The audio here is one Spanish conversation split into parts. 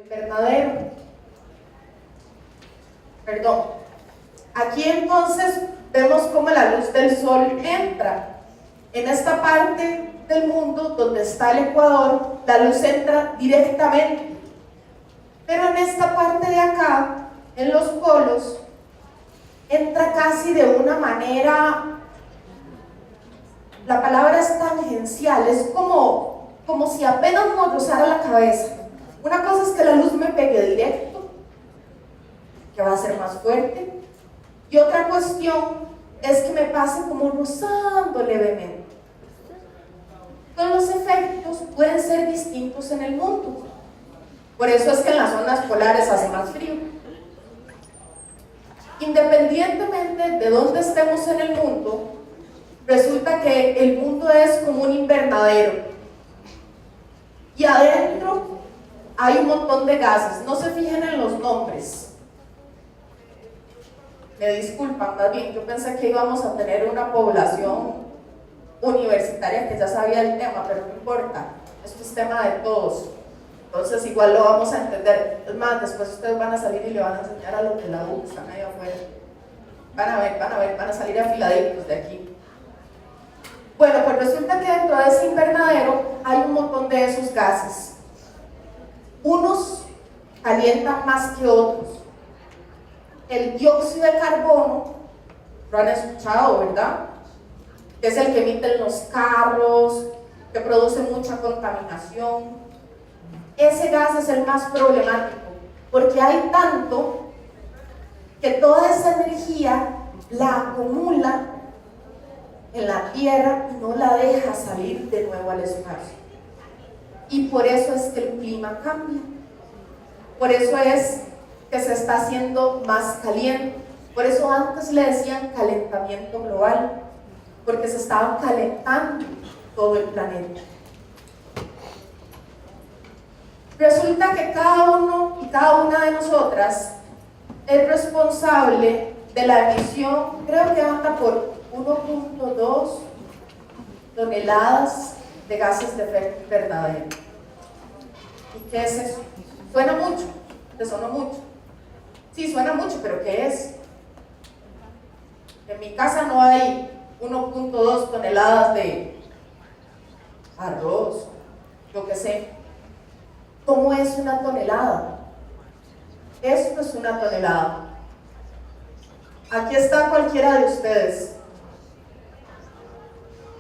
invernadero. Perdón. Aquí entonces vemos cómo la luz del sol entra. En esta parte del mundo donde está el ecuador, la luz entra directamente. Pero en esta parte de acá, en los polos, entra casi de una manera, la palabra es tangencial, es como si apenas nos rozara la cabeza. Una cosa es que la luz me pegue directo, que va a ser más fuerte, y otra cuestión es que me pase como rozando levemente. Todos los efectos pueden ser distintos en el mundo. Por eso es que en las zonas polares hace más frío. Independientemente de dónde estemos en el mundo, resulta que el mundo es como un invernadero. Y adentro hay un montón de gases. No se fijen en los nombres. Me disculpan, más bien, yo pensé que íbamos a tener una población universitaria que ya sabía el tema, pero no importa, esto es tema de todos, entonces igual lo vamos a entender. Es más, después ustedes van a salir y le van a enseñar a los de la U que están ahí afuera, van a salir afiladitos de aquí. Bueno, pues resulta que dentro de ese invernadero hay un montón de esos gases. Unos calientan más que otros. El dióxido de carbono, lo han escuchado, ¿verdad? Que es el que emiten los carros, que produce mucha contaminación. Ese gas es el más problemático, porque hay tanto que toda esa energía la acumula en la Tierra y no la deja salir de nuevo al espacio. Y por eso es que el clima cambia. Por eso es que se está haciendo más caliente. Por eso antes le decían calentamiento global, porque se estaba calentando todo el planeta. Resulta que cada uno y cada una de nosotras es responsable de la emisión, creo que anda por 1.2 toneladas de gases de efecto invernadero. ¿Y qué es eso? ¿Suena mucho? ¿Te sonó mucho? Sí, suena mucho, pero ¿qué es? En mi casa no hay 1.2 toneladas de arroz, yo qué sé. ¿Cómo es una tonelada? Esto es una tonelada. Aquí está cualquiera de ustedes.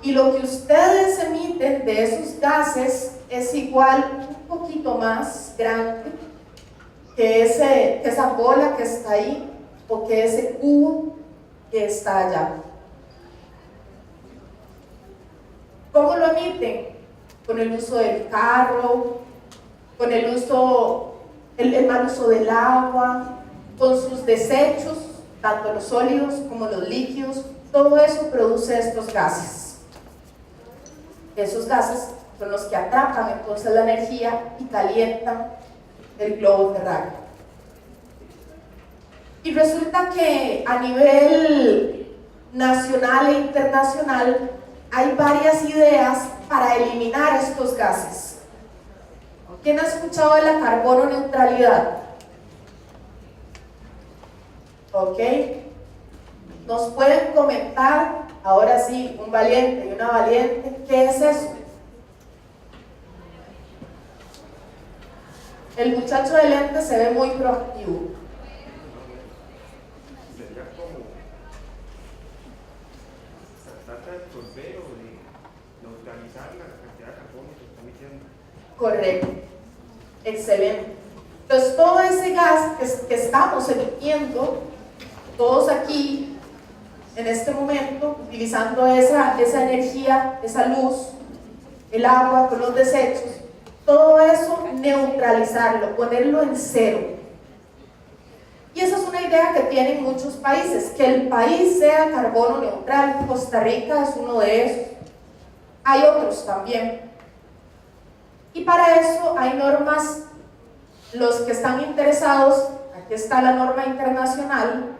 Y lo que ustedes emiten de esos gases es igual, un poquito más grande que esa bola que está ahí, o que ese cubo que está allá. ¿Cómo lo emiten? Con el uso del carro, con el mal uso del agua, con sus desechos, tanto los sólidos como los líquidos. Todo eso produce estos gases. Esos gases son los que atrapan entonces la energía y calientan el globo terráqueo. Y resulta que a nivel nacional e internacional hay varias ideas para eliminar estos gases. ¿Quién ha escuchado de la carbono neutralidad? ¿Ok? ¿Nos pueden comentar, ahora sí, un valiente y una valiente, qué es eso? El muchacho de lente se ve muy proactivo. Sería como tratar de absorber o de neutralizar la cantidad de carbono que está emitiendo. Correcto. Excelente. Entonces todo ese gas que estamos emitiendo, todos aquí, en este momento, utilizando esa energía, esa luz, el agua con los desechos, todo eso neutralizarlo, ponerlo en cero. Y esa es una idea que tienen muchos países, que el país sea carbono neutral. Costa Rica es uno de esos. Hay otros también. Y para eso hay normas. Los que están interesados, aquí está la norma internacional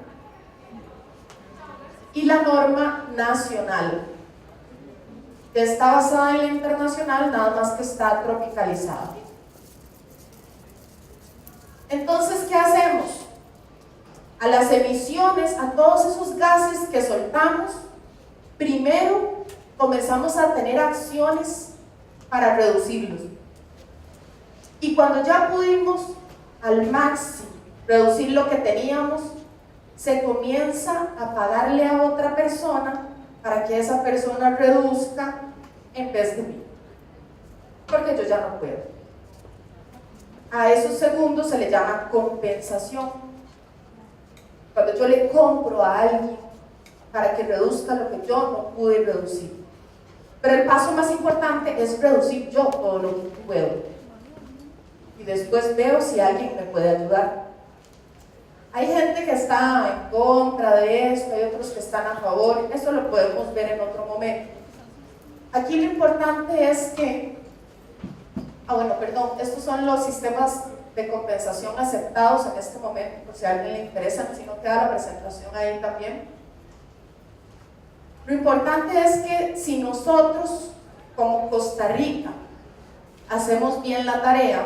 y la norma nacional, que está basada en la internacional, nada más que está tropicalizada. Entonces, ¿qué hacemos? A las emisiones, a todos esos gases que soltamos, primero comenzamos a tener acciones para reducirlos. Y cuando ya pudimos al máximo reducir lo que teníamos, se comienza a pagarle a otra persona para que esa persona reduzca en vez de mí, porque yo ya no puedo. A esos segundos se le llama compensación. Cuando yo le compro a alguien para que reduzca lo que yo no pude reducir. Pero el paso más importante es reducir yo todo lo que puedo. Y después veo si alguien me puede ayudar. Hay gente que está en contra de esto, hay otros que están a favor. Eso lo podemos ver en otro momento. Aquí lo importante es que, estos son los sistemas de compensación aceptados en este momento, por si a alguien le interesa, si no queda la presentación ahí también. Lo importante es que si nosotros, como Costa Rica, hacemos bien la tarea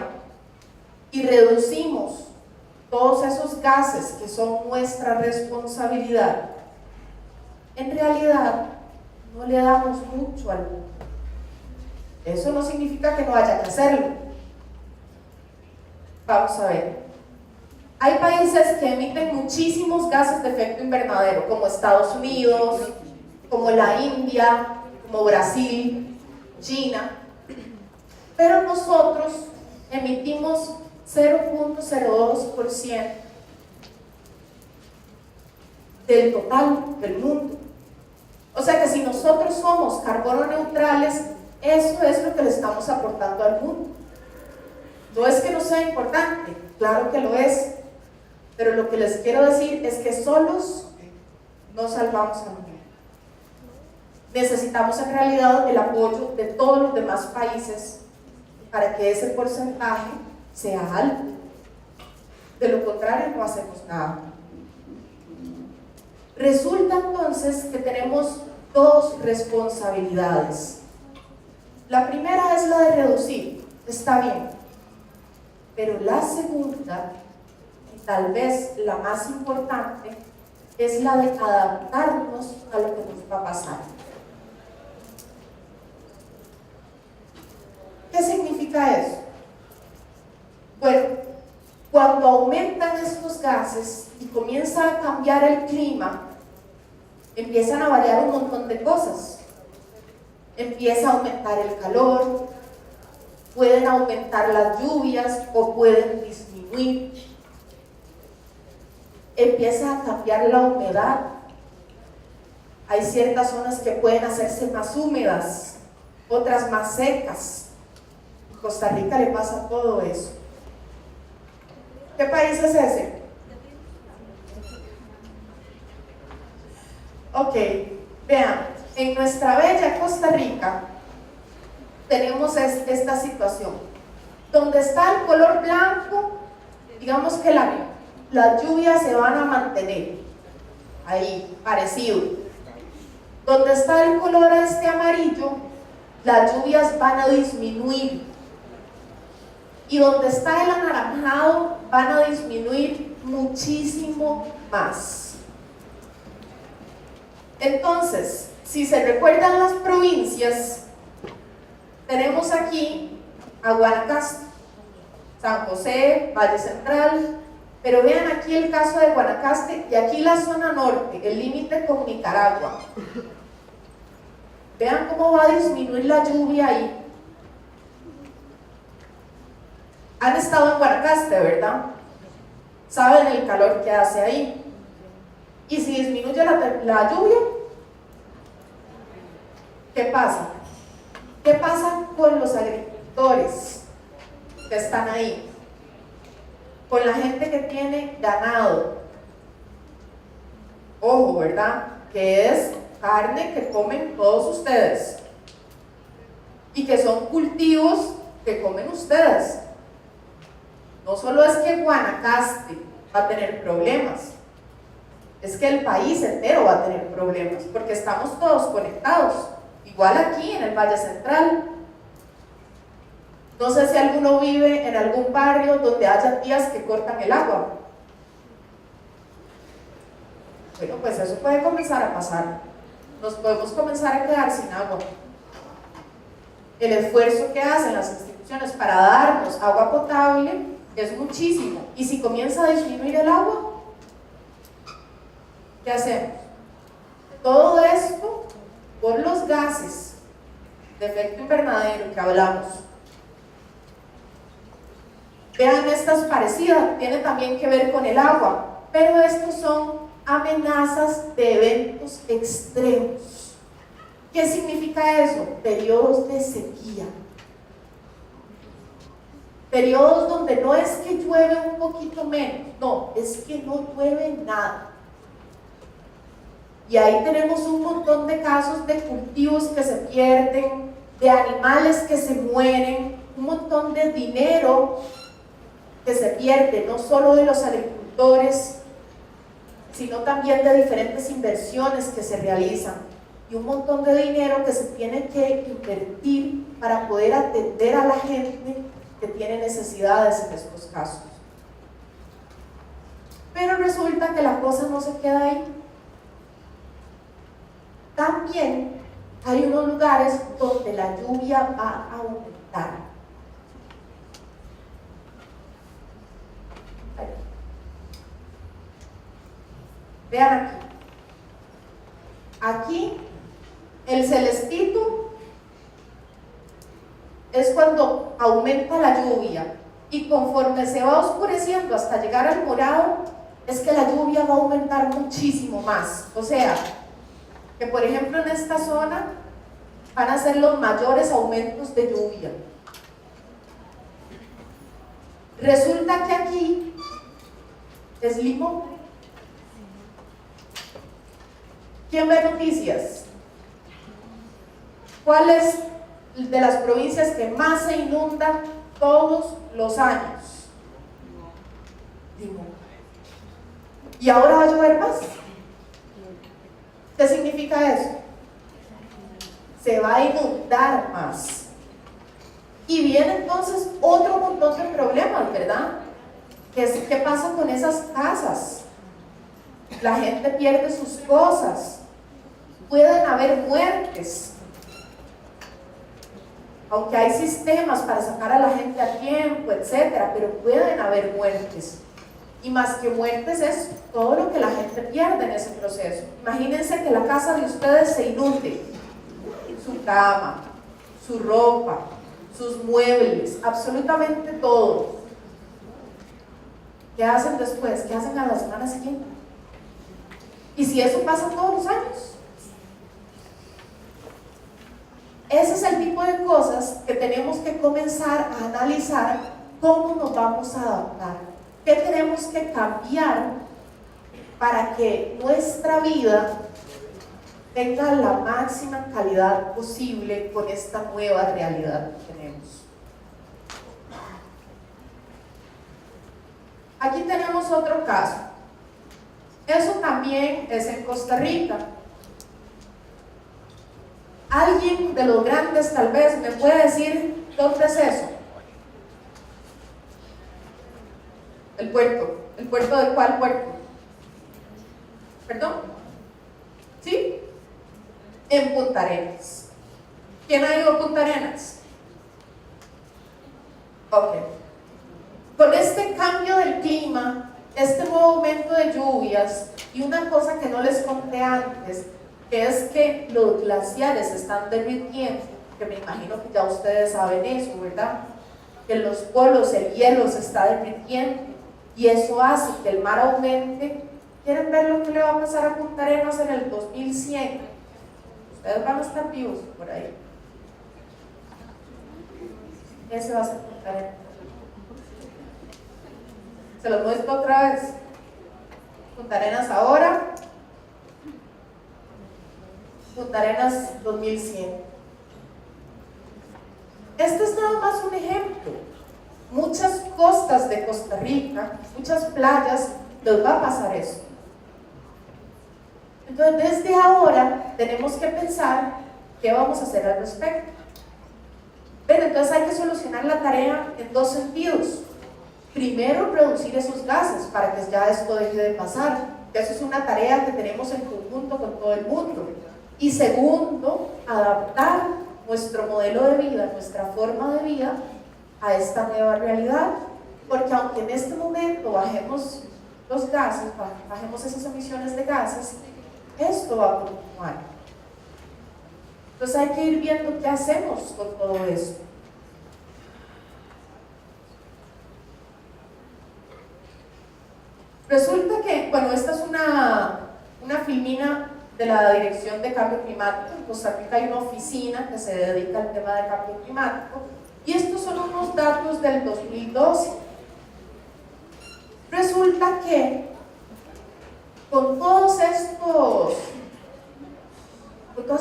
y reducimos todos esos gases que son nuestra responsabilidad, en realidad no le damos mucho al mundo. Eso no significa que no haya que hacerlo. Vamos a ver. Hay países que emiten muchísimos gases de efecto invernadero, como Estados Unidos, como la India, como Brasil, China, pero nosotros emitimos 0.02% del total del mundo. O sea que si nosotros somos carbono neutrales, eso es lo que le estamos aportando al mundo. No es que no sea importante, claro que lo es, pero lo que les quiero decir es que solos no salvamos al mundo. Necesitamos en realidad el apoyo de todos los demás países para que ese porcentaje sea alto. De lo contrario, no hacemos nada. Resulta entonces que tenemos dos responsabilidades. La primera es la de reducir, está bien, pero la segunda, y tal vez la más importante, es la de adaptarnos a lo que nos va a pasar. ¿Qué significa eso? Bueno, cuando aumentan estos gases y comienza a cambiar el clima, empiezan a variar un montón de cosas. Empieza a aumentar el calor, pueden aumentar las lluvias o pueden disminuir. Empieza a cambiar la humedad. Hay ciertas zonas que pueden hacerse más húmedas, otras más secas. En Costa Rica le pasa todo eso. ¿Qué país es ese? Ok, vean, en nuestra bella Costa Rica tenemos esta situación. Donde está el color blanco, digamos que las lluvias se van a mantener ahí, parecido. Donde está el color amarillo, las lluvias van a disminuir. Y donde está el anaranjado, van a disminuir muchísimo más. Entonces, si se recuerdan las provincias, tenemos aquí a Guanacaste, San José, Valle Central, pero vean aquí el caso de Guanacaste y aquí la zona norte, el límite con Nicaragua. Vean cómo va a disminuir la lluvia ahí. Han estado en Guanacaste, ¿verdad? Saben el calor que hace ahí. Y si disminuye la lluvia, ¿qué pasa? ¿Qué pasa con los agricultores que están ahí? Con la gente que tiene ganado. Ojo, ¿verdad? Que es carne que comen todos ustedes. Y que son cultivos que comen ustedes. No solo es que Guanacaste va a tener problemas, es que el país entero va a tener problemas, porque estamos todos conectados, igual aquí en el Valle Central. No sé si alguno vive en algún barrio donde haya días que cortan el agua. Bueno, pues eso puede comenzar a pasar. Nos podemos comenzar a quedar sin agua. El esfuerzo que hacen las instituciones para darnos agua potable es muchísimo. Y si comienza a disminuir el agua, ¿qué hacemos? Todo esto por los gases de efecto invernadero que hablamos. Vean, estas parecidas, tienen también que ver con el agua, pero estos son amenazas de eventos extremos. ¿Qué significa eso? Periodos de sequía. Periodos donde no es que llueve un poquito menos, no, es que no llueve nada. Y ahí tenemos un montón de casos de cultivos que se pierden, de animales que se mueren, un montón de dinero que se pierde, no solo de los agricultores, sino también de diferentes inversiones que se realizan, y un montón de dinero que se tiene que invertir para poder atender a la gente que tiene necesidades en estos casos. Pero resulta que la cosa no se queda ahí. También hay unos lugares donde la lluvia va a aumentar. Vean aquí. Aquí el celestito es cuando aumenta la lluvia, y conforme se va oscureciendo hasta llegar al morado, es que la lluvia va a aumentar muchísimo más. O sea, que por ejemplo en esta zona van a ser los mayores aumentos de lluvia. Resulta que aquí es limón. ¿Quién ve noticias? ¿Cuál es de las provincias que más se inunda todos los años? Limón. ¿Y ahora va a llover más? ¿Qué significa eso? Se va a inundar más. Y viene entonces otro montón de problemas, ¿verdad? ¿Qué pasa con esas casas? La gente pierde sus cosas. Pueden haber muertes. Aunque hay sistemas para sacar a la gente a tiempo, etcétera, pero pueden haber muertes. Y más que muertes es todo lo que la gente pierde en ese proceso. Imagínense que la casa de ustedes se inunde. Su cama, su ropa, sus muebles, absolutamente todo. ¿Qué hacen después? ¿Qué hacen a la semana siguiente? ¿Y si eso pasa todos los años? Ese es el tipo de cosas que tenemos que comenzar a analizar. ¿Cómo nos vamos a adaptar? ¿Qué tenemos que cambiar para que nuestra vida tenga la máxima calidad posible con esta nueva realidad que tenemos? Aquí tenemos otro caso. Eso también es en Costa Rica. ¿Alguien de los grandes tal vez me puede decir dónde es eso? El puerto. ¿El puerto de cuál puerto? ¿Perdón? ¿Sí? En Punta Arenas. ¿Quién ha ido a Punta Arenas? Ok. Con este cambio del clima, este nuevo aumento de lluvias, y una cosa que no les conté antes, que es que los glaciares se están derritiendo, que me imagino que ya ustedes saben eso, ¿verdad? Que en los polos el hielo se está derritiendo, y eso hace que el mar aumente. ¿Quieren ver lo que le va a pasar a Punta Arenas en el 2100? Ustedes van a estar vivos por ahí. Ese va a ser Punta Arenas. Se los muestro otra vez. Punta Arenas ahora, Punta Arenas 2100. Este es nada más un ejemplo. Muchas costas de Costa Rica, muchas playas, les va a pasar eso. Entonces, desde ahora tenemos que pensar qué vamos a hacer al respecto. Pero entonces hay que solucionar la tarea en dos sentidos. Primero, reducir esos gases para que ya esto deje de pasar. Eso es una tarea que tenemos en conjunto con todo el mundo. Y segundo, adaptar nuestro modelo de vida, nuestra forma de vida a esta nueva realidad. Porque aunque en este momento bajemos los gases, bajemos esas emisiones de gases, esto va a continuar. Entonces hay que ir viendo qué hacemos con todo esto. Resulta que, bueno, esta es una filmina de la Dirección de Cambio Climático. En Costa Rica hay una oficina que se dedica al tema de cambio climático, y estos son unos datos del 2012. Resulta que con todas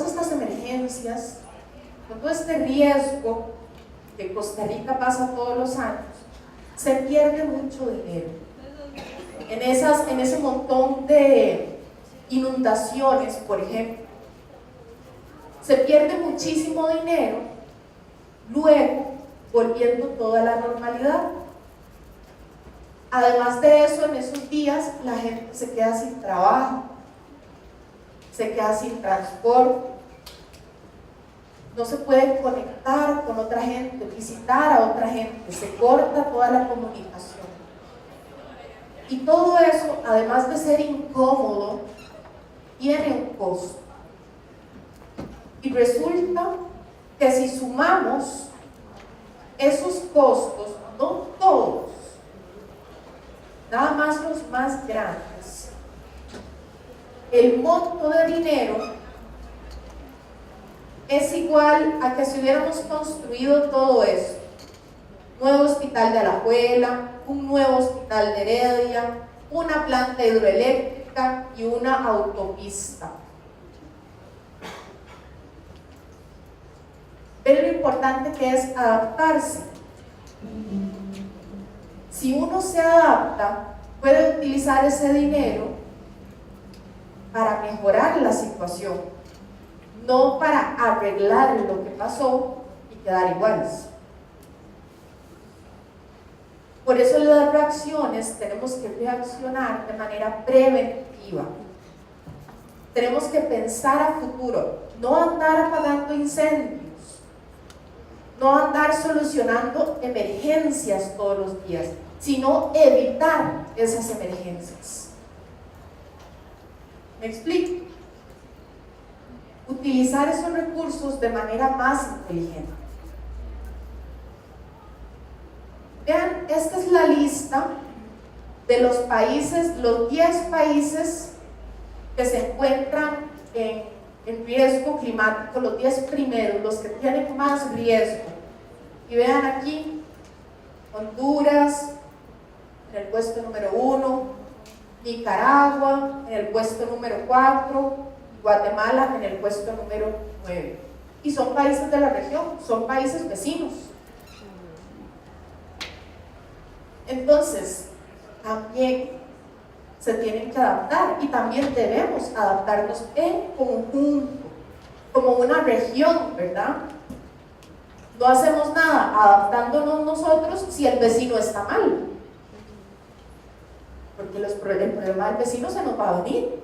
estas emergencias, con todo este riesgo que Costa Rica pasa todos los años, se pierde mucho dinero. En ese montón de inundaciones, por ejemplo, se pierde muchísimo dinero, luego volviendo toda la normalidad. Además de eso, en esos días la gente se queda sin trabajo, se queda sin transporte, no se puede conectar con otra gente, visitar a otra gente, se corta toda la comunicación. Y todo eso, además de ser incómodo, tiene un costo. Y resulta que si sumamos esos costos, no todos, nada más los más grandes, el monto de dinero es igual a que si hubiéramos construido todo eso: nuevo hospital de Alajuela, un nuevo hospital de Heredia, una planta hidroeléctrica y una autopista. Pero lo importante que es adaptarse. Si uno se adapta, puede utilizar ese dinero para mejorar la situación, no para arreglar lo que pasó y quedar iguales. Por eso las reacciones tenemos que reaccionar de manera preventiva. Tenemos que pensar a futuro, no andar apagando incendios, no andar solucionando emergencias todos los días, sino evitar esas emergencias. ¿Me explico? Utilizar esos recursos de manera más inteligente. Vean, esta es la lista de los países, los 10 países que se encuentran en riesgo climático, los 10 primeros, los que tienen más riesgo. Y vean aquí, Honduras en el puesto número 1, Nicaragua en el puesto número 4, Guatemala en el puesto número 9. Y son países de la región, son países vecinos. Entonces, también se tienen que adaptar, y también debemos adaptarnos en conjunto, como una región, ¿verdad? No hacemos nada adaptándonos nosotros si el vecino está mal, porque el problema del vecino se nos va a venir.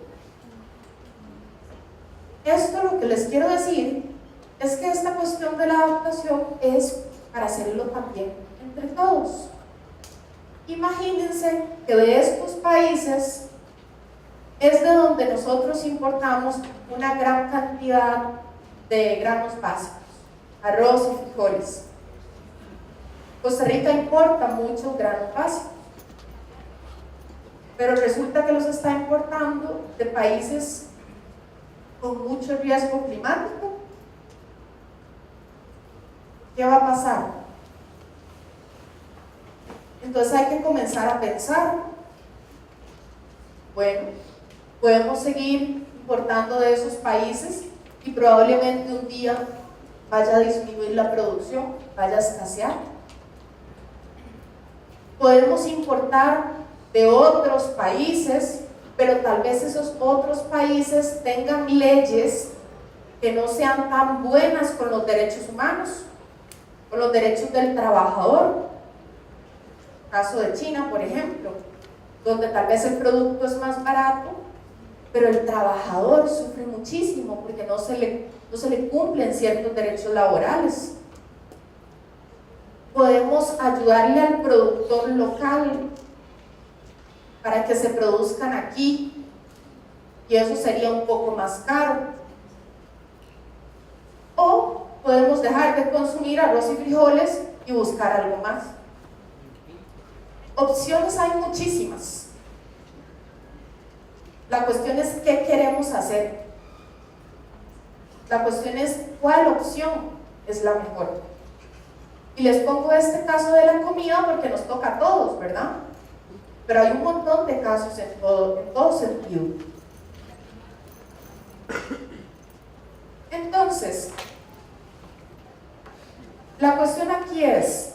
Esto, lo que les quiero decir es que esta cuestión de la adaptación es para hacerlo también entre todos. Imagínense que de estos países es de donde nosotros importamos una gran cantidad de granos básicos, arroz y frijoles. Costa Rica importa muchos granos básicos, pero resulta que los está importando de países con mucho riesgo climático. ¿Qué va a pasar? Entonces hay que comenzar a pensar, bueno, podemos seguir importando de esos países y probablemente un día vaya a disminuir la producción, vaya a escasear. Podemos importar de otros países, pero tal vez esos otros países tengan leyes que no sean tan buenas con los derechos humanos. con los derechos del trabajador, caso de China, por ejemplo, donde tal vez el producto es más barato, pero el trabajador sufre muchísimo porque no se le cumplen ciertos derechos laborales. Podemos ayudarle al productor local para que se produzcan aquí, y eso sería un poco más caro. O podemos dejar de consumir arroz y frijoles y buscar algo más. Opciones hay muchísimas. La cuestión es qué queremos hacer. La cuestión es cuál opción es la mejor. Y les pongo este caso de la comida porque nos toca a todos, ¿verdad? Pero hay un montón de casos en todo sentido. Entonces, la cuestión aquí es,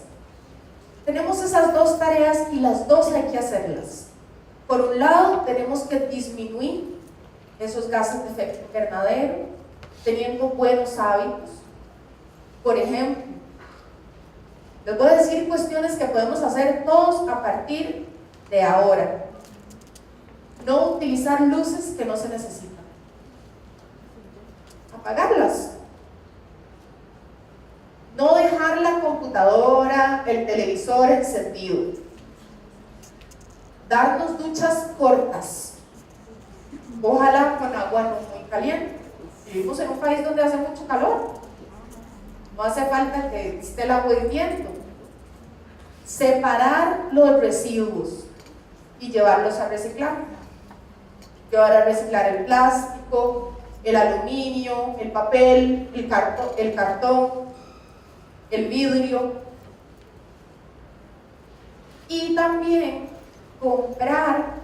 tenemos esas dos tareas y las dos hay que hacerlas. Por un lado, tenemos que disminuir esos gases de efecto invernadero, teniendo buenos hábitos. Por ejemplo, les voy a decir cuestiones que podemos hacer todos a partir de ahora. No utilizar luces que no se necesitan. Apagarlas. No dejar la computadora, el televisor encendido. Darnos duchas cortas. Ojalá con agua no muy caliente. Vivimos en un país donde hace mucho calor. No hace falta que esté el agua hirviendo. Separar los residuos y llevarlos a reciclar. Llevar a reciclar el plástico, el aluminio, el papel, el cartón, el vidrio. Y también comprar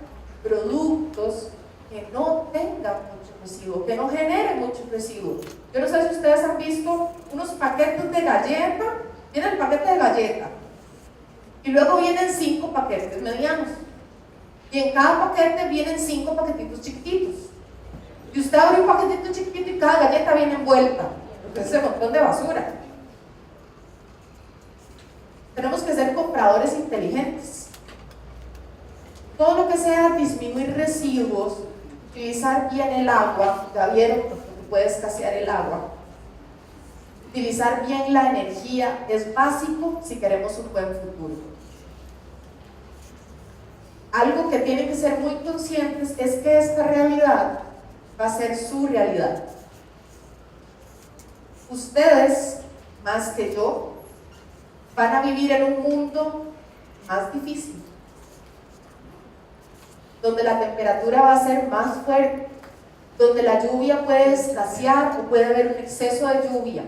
productos que no tengan mucho residuo, que no generen mucho residuo. Yo no sé si ustedes han visto unos paquetes de galleta. Viene el paquete de galleta y luego vienen 5 paquetes medianos, y en cada paquete vienen 5 paquetitos chiquititos, y usted abre un paquetito chiquitito y cada galleta viene envuelta. Es ese montón de basura. Tenemos que ser compradores inteligentes. Todo lo que sea disminuir residuos, utilizar bien el agua, ya vieron porque puede escasear el agua. Utilizar bien la energía es básico si queremos un buen futuro. Algo que tienen que ser muy conscientes es que esta realidad va a ser su realidad. Ustedes, más que yo, van a vivir en un mundo más difícil, donde la temperatura va a ser más fuerte, donde la lluvia puede escasear o puede haber un exceso de lluvia,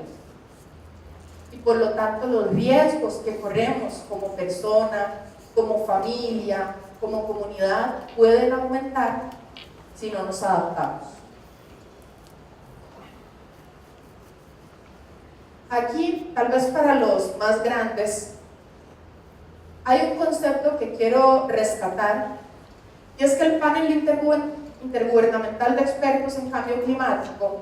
y por lo tanto los riesgos que corremos como persona, como familia, como comunidad pueden aumentar si no nos adaptamos. Aquí, tal vez para los más grandes, hay un concepto que quiero rescatar, y es que el panel intergubernamental de expertos en cambio climático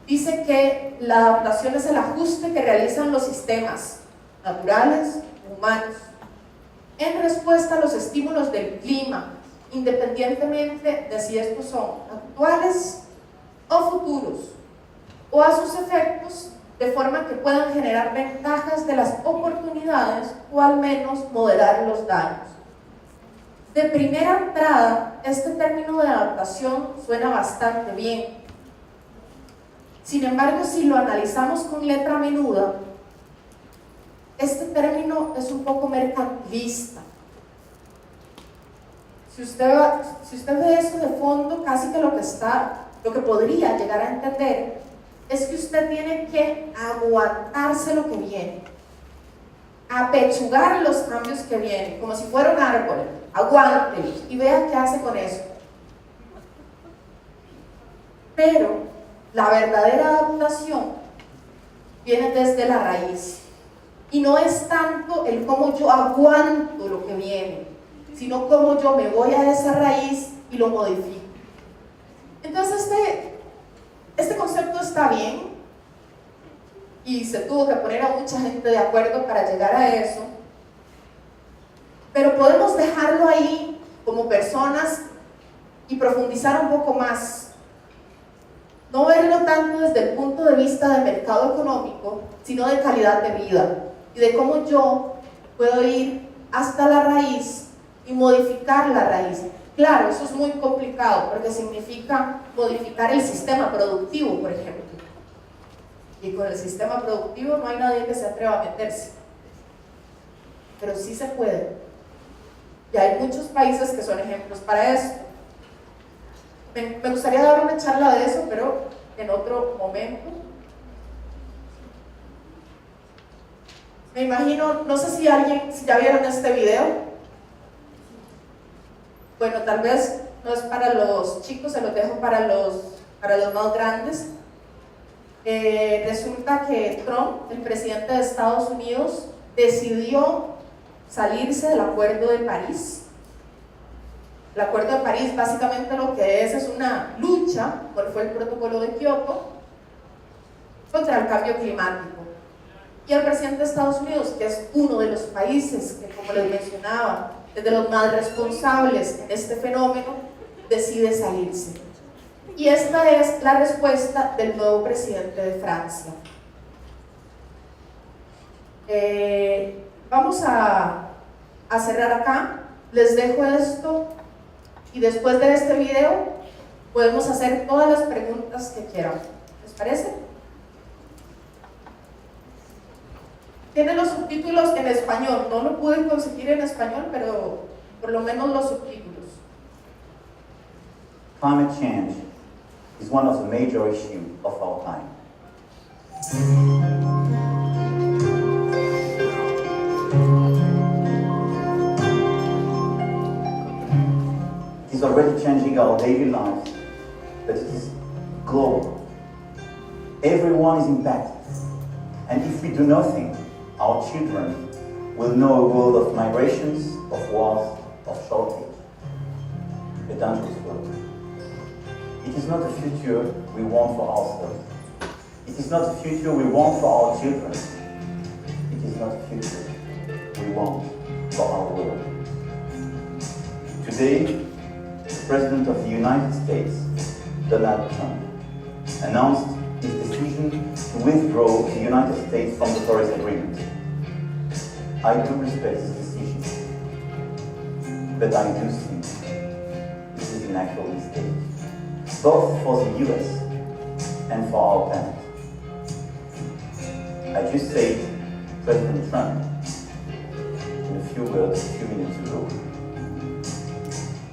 dice que la adaptación es el ajuste que realizan los sistemas naturales, humanos, en respuesta a los estímulos del clima, independientemente de si estos son actuales o futuros, o a sus efectos, de forma que puedan generar ventajas de las oportunidades o al menos moderar los daños. De primera entrada, este término de adaptación suena bastante bien. Sin embargo, si lo analizamos con letra menuda, este término es un poco mercantilista. Si usted ve eso de fondo, casi que lo que podría llegar a entender es que usted tiene que aguantarse lo que viene, apechugar los cambios que vienen, como si fuera un árbol. Aguántelos y vea qué hace con eso. Pero la verdadera adaptación viene desde la raíz, y no es tanto el cómo yo aguanto lo que viene, sino cómo yo me voy a esa raíz y lo modifico. Entonces este concepto está bien, y se tuvo que poner a mucha gente de acuerdo para llegar a eso, pero podemos dejarlo ahí como personas y profundizar un poco más. No verlo tanto desde el punto de vista del mercado económico, sino de calidad de vida y de cómo yo puedo ir hasta la raíz y modificar la raíz. Claro, eso es muy complicado porque significa modificar el sistema productivo, por ejemplo. Y con el sistema productivo no hay nadie que se atreva a meterse. Pero sí se puede. Y hay muchos países que son ejemplos para esto. Me gustaría dar una charla de eso, pero en otro momento. Me imagino, no sé si ya vieron este video. Bueno, tal vez no es para los chicos, se los dejo para los más grandes. Resulta que Trump, el presidente de Estados Unidos, decidió salirse del Acuerdo de París. El Acuerdo de París básicamente lo que es una lucha, como fue el protocolo de Kioto, contra el cambio climático. Y el presidente de Estados Unidos, que es uno de los países que, como les mencionaba, es de los más responsables en este fenómeno, decide salirse. Y esta es la respuesta del nuevo presidente de Francia. Vamos a cerrar acá. Les dejo esto y después de este video podemos hacer todas las preguntas que quieran. ¿Les parece? Tiene los subtítulos en español. No lo pude conseguir en español, pero por lo menos los subtítulos. Climate change is one of the major issues of our time. It is already changing our daily lives, but it is global. Everyone is impacted, and if we do nothing, our children will know a world of migrations, of wars, of shortage, a dangerous world. It is not a future we want for ourselves. It is not a future we want for our children. It is not a future we want for our world. Today, the President of the United States, Donald Trump, announced his decision to withdraw the United States from the Paris Agreement. I do respect this decision, but I do think this is an actual mistake, both for the US and for our planet. I just said President Trump in a few words a few minutes ago.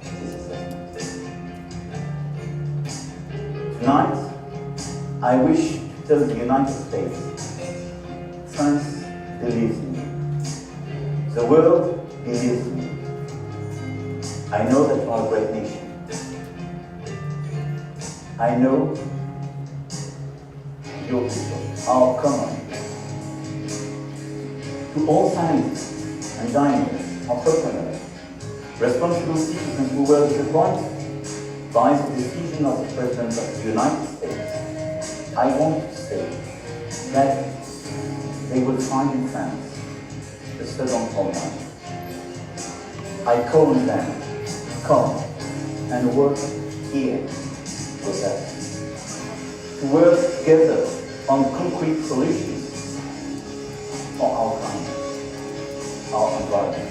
This is a mistake. Tonight, I wish to tell the United States, France believes in me. The world believes in me. I know that you are a great nation. I know your people are common. To all scientists and dynamists, entrepreneurs, responsible citizens who were disappointed by the decision of the President of the United States, I want to say that they will find in France a second homeland. I call on them, come and work here with us, to work together on concrete solutions for our climate, our environment.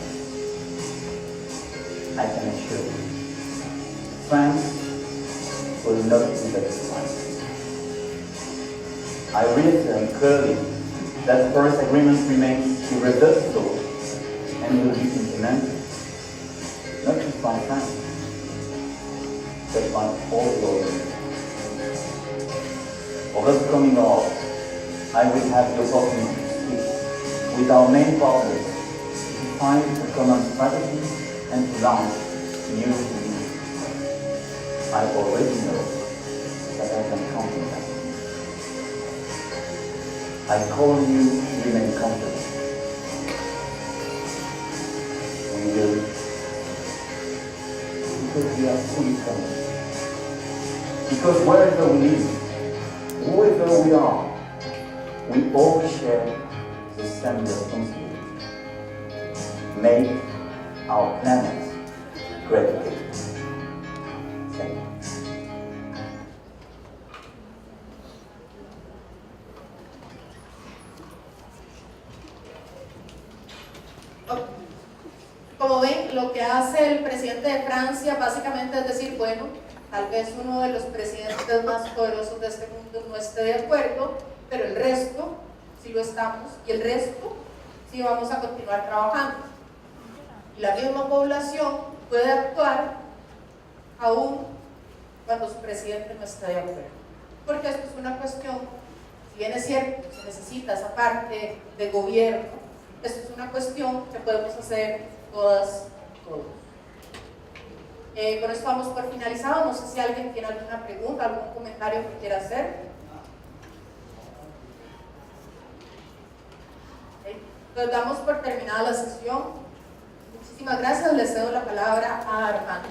I can assure you, France will not be satisfied. I reaffirm clearly that the Paris Agreement remains irreversible and will be implemented, not just by France, but by all the others. Over the coming hours, I will have the opportunity to speak with our main partners to find a common strategy and to launch new initiatives. I already know that I can count on them. I call on you to remain confident. We will, because we are fully committed. Because wherever we live, whoever we are, we all share the same responsibility. Make our planet great again. Thank you. Como ven, lo que hace el presidente de Francia básicamente es decir, bueno, tal vez uno de los presidentes más poderosos de este mundo no esté de acuerdo, pero el resto sí lo estamos, y el resto sí vamos a continuar trabajando. Y la misma población puede actuar aún cuando su presidente no esté de acuerdo. Porque esto es una cuestión, si bien es cierto, se necesita esa parte de gobierno, esto es una cuestión que podemos hacer todas, todos. Con esto vamos por finalizado. No sé si alguien tiene alguna pregunta, algún comentario que quiera hacer. Entonces damos por terminada la sesión. Muchísimas gracias, les cedo la palabra a Armando.